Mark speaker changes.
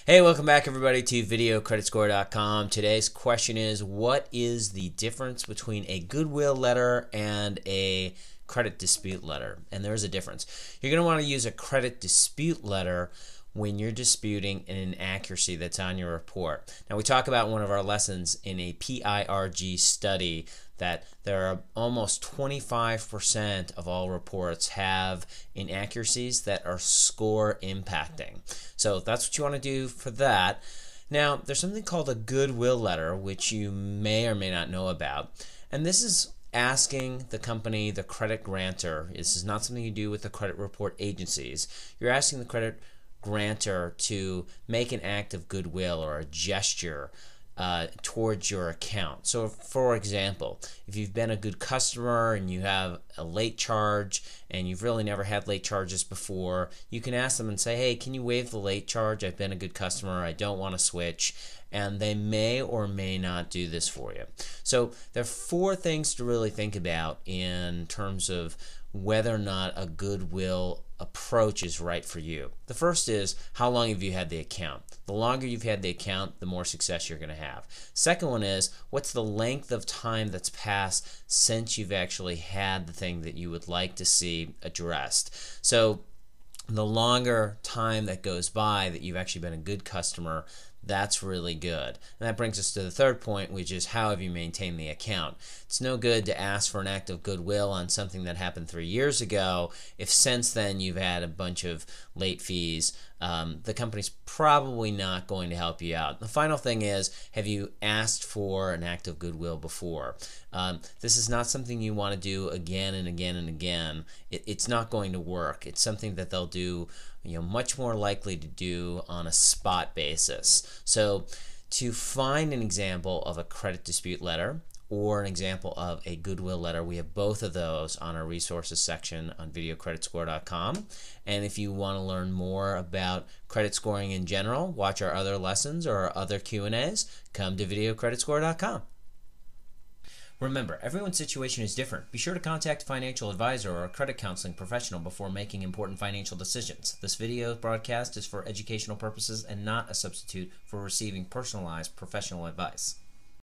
Speaker 1: Hey, welcome back everybody to videocreditscore.com. Today's question is, what is the difference between a Goodwill letter and a credit dispute letter? And there is a difference. You're going to want to use a credit dispute letter when you're disputing an inaccuracy that's on your report. Now, we talk about one of our lessons in a PIRG study that there are almost 25% of all reports have inaccuracies that are score impacting. So that's what you want to do for that. Now, there's something called a Goodwill letter, which you may or may not know about. And this is asking the company, the credit grantor, this is not something you do with the credit report agencies. You're asking the credit grantor to make an act of goodwill or a gesture towards your account. So for example, if you've been a good customer and you have a late charge and you've really never had late charges before, you can ask them and say, hey, can you waive the late charge? I've been a good customer, I don't want to switch. And they may or may not do this for you. So there are four things to really think about in terms of whether or not a goodwill approach is right for you. The first is, how long have you had the account? The longer you've had the account, the more success you're going to have. Second one is, what's the length of time that's passed since you've actually had the thing that you would like to see addressed? So the longer time that goes by that you've actually been a good customer, that's really good. And that brings us to the third point, which is, how have you maintained the account? It's no good to ask for an act of goodwill on something that happened 3 years ago if since then you've had a bunch of late fees. The company's probably not going to help you out. The final thing is, have you asked for an act of goodwill before? This is not something you want to do again and again and again. It's not going to work. It's something that they'll do, much more likely to do on a spot basis. So to find an example of a credit dispute letter or an example of a goodwill letter, we have both of those on our resources section on videocreditscore.com. And if you want to learn more about credit scoring in general, watch our other lessons or our other Q&As, come to videocreditscore.com. Remember, everyone's situation is different. Be sure to contact a financial advisor or a credit counseling professional before making important financial decisions. This video broadcast is for educational purposes and not a substitute for receiving personalized professional advice.